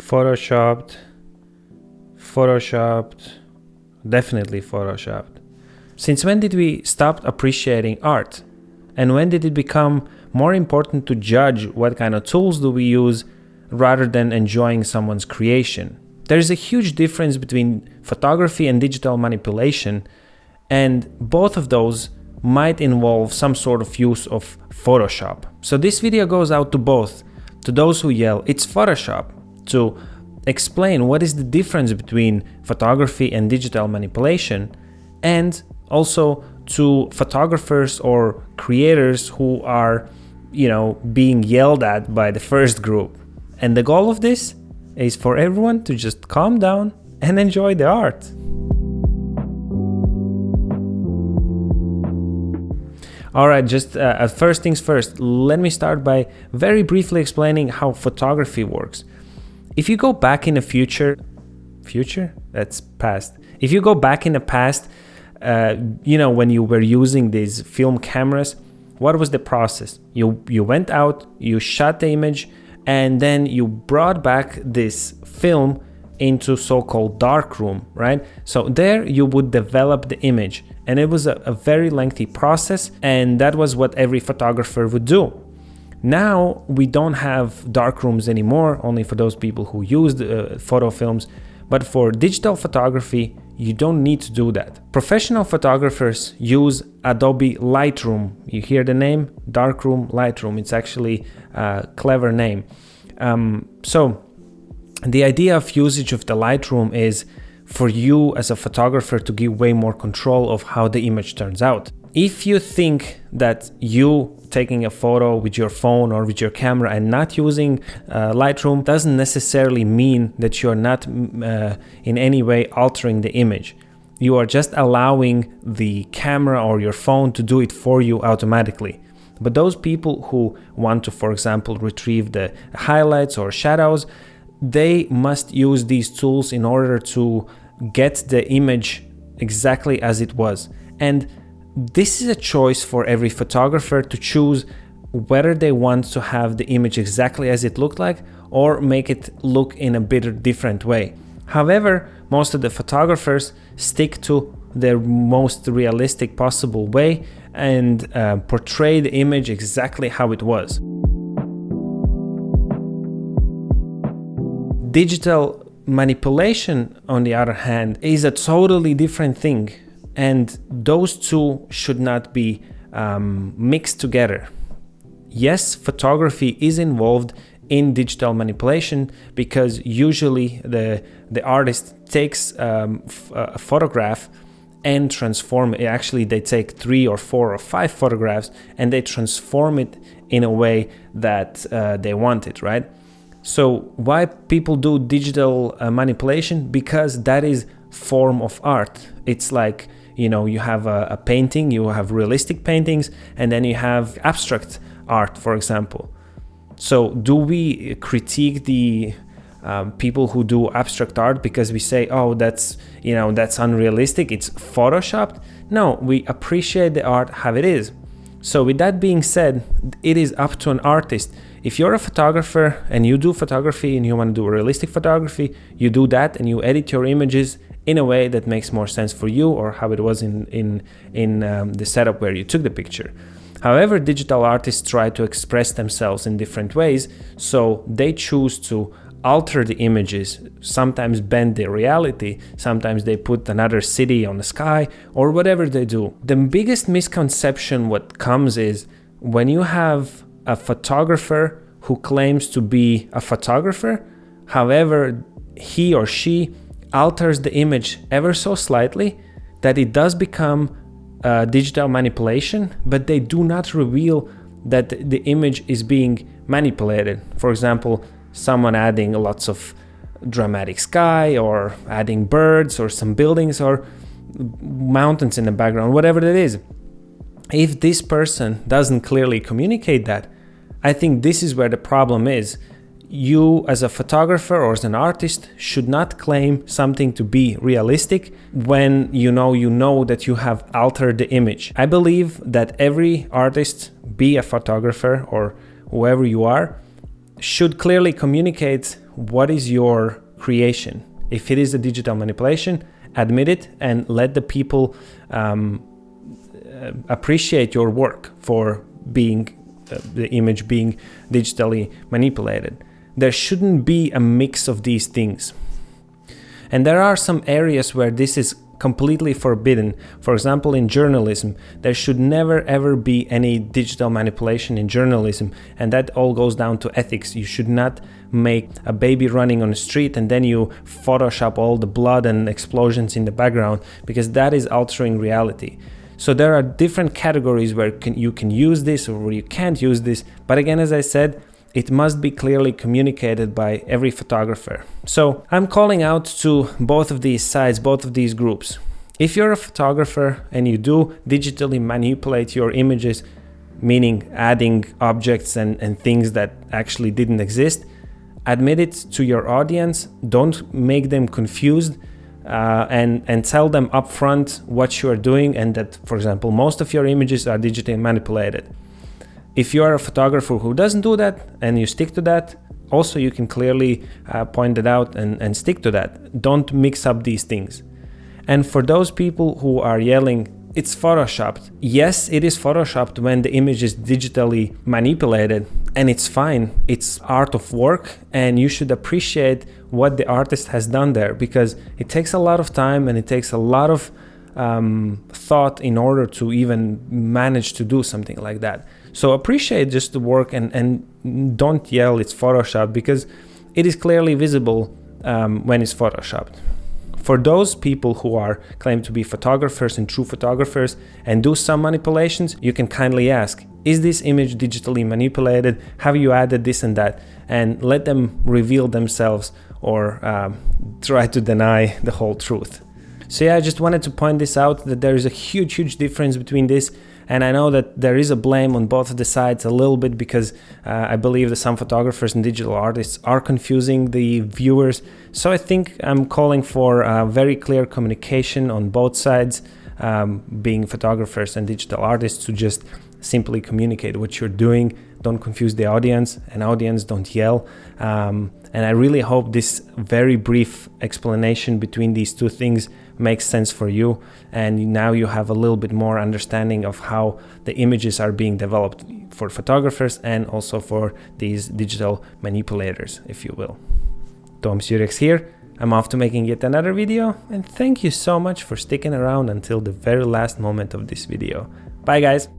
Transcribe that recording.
photoshopped, definitely photoshopped. Since when did we stop appreciating art? And when did it become more important to judge what kind of tools do we use rather than enjoying someone's creation? There's a huge difference between photography and digital manipulation, and both of those might involve some sort of use of Photoshop. So this video goes out to both, to those who yell, "It's Photoshop," to explain what is the difference between photography and digital manipulation, and also to photographers or creators who are, being yelled at by the first group. And the goal of this is for everyone to just calm down and enjoy the art. All right, just first things first, let me start by very briefly explaining how photography works. If you go back in the future, that's past. If you go back in the past, when you were using these film cameras, what was the process? You went out, you shot the image, and then you brought back this film into so-called darkroom, right? So there you would develop the image, and it was a very lengthy process, and that was what every photographer would do. Now we don't have darkrooms anymore, only for those people who use photo films, but for digital photography, you don't need to do that. Professional photographers use Adobe Lightroom. You hear the name? Darkroom, Lightroom. It's actually a clever name. So the idea of usage of the Lightroom is for you as a photographer to give way more control of how the image turns out. If you think that you taking a photo with your phone or with your camera and not using Lightroom doesn't necessarily mean that you're not in any way altering the image. You are just allowing the camera or your phone to do it for you automatically. But those people who want to, for example, retrieve the highlights or shadows, they must use these tools in order to get the image exactly as it was. And this is a choice for every photographer to choose whether they want to have the image exactly as it looked like or make it look in a bit different way. However, most of the photographers stick to their most realistic possible way and portray the image exactly how it was. Digital manipulation, on the other hand, is a totally different thing. And those two should not be mixed together. Yes, photography is involved in digital manipulation because usually the artist takes a photograph and transform it. Actually, they take 3 or 4 or 5 photographs and they transform it in a way that they want it, right? So why people do digital manipulation? Because that is form of art. It's like, you have a painting, you have realistic paintings, and then you have abstract art, for example. So do we critique the people who do abstract art because we say, oh, that's unrealistic, it's photoshopped? No, we appreciate the art how it is. So with that being said, it is up to an artist. If you're a photographer and you do photography and you want to do realistic photography, you do that and you edit your images in a way that makes more sense for you or how it was in the setup where you took the picture. However, digital artists try to express themselves in different ways, so they choose to alter the images, sometimes bend the reality, sometimes they put another city on the sky or whatever they do. The biggest misconception what comes is when you have a photographer who claims to be a photographer, however, he or she alters the image ever so slightly that it does become digital manipulation, but they do not reveal that the image is being manipulated. For example, someone adding lots of dramatic sky or adding birds or some buildings or mountains in the background, whatever it is. If this person doesn't clearly communicate that, I think this is where the problem is. You as a photographer or as an artist should not claim something to be realistic when you know that you have altered the image. I believe that every artist, be a photographer or whoever you are, should clearly communicate what is your creation. If it is a digital manipulation, admit it and let the people appreciate your work for being the image being digitally manipulated. There shouldn't be a mix of these things. And there are some areas where this is completely forbidden. For example, in journalism, there should never ever be any digital manipulation in journalism, and that all goes down to ethics. You should not make a baby running on the street and then you Photoshop all the blood and explosions in the background, because that is altering reality. So there are different categories where you can use this or where you can't use this. But again, as I said, it must be clearly communicated by every photographer. So I'm calling out to both of these sides, both of these groups. If you're a photographer and you do digitally manipulate your images, meaning adding objects and things that actually didn't exist, admit it to your audience. Don't make them confused. And tell them upfront what you are doing, and that, for example, most of your images are digitally manipulated. If you are a photographer who doesn't do that and you stick to that, also you can clearly point it out and stick to that. Don't mix up these things. And for those people who are yelling, it's photoshopped. Yes, it is photoshopped when the image is digitally manipulated, and it's fine. It's art of work, and you should appreciate what the artist has done there, because it takes a lot of time and it takes a lot of thought in order to even manage to do something like that. So appreciate just the work and don't yell it's photoshopped, because it is clearly visible when it's photoshopped. For those people who are claimed to be photographers and true photographers and do some manipulations, you can kindly ask, is this image digitally manipulated? Have you added this and that? And let them reveal themselves or try to deny the whole truth. So yeah, I just wanted to point this out, that there is a huge difference between this. And I know that there is a blame on both of the sides a little bit, because I believe that some photographers and digital artists are confusing the viewers. So I think I'm calling for very clear communication on both sides, being photographers and digital artists, to just simply communicate what you're doing. Don't confuse the audience, and audience don't yell. And I really hope this very brief explanation between these two things makes sense for you, and now you have a little bit more understanding of how the images are being developed for photographers and also for these digital manipulators, if you will. Tom Surex here. I'm off to making yet another video, and thank you so much for sticking around until the very last moment of this video. Bye guys!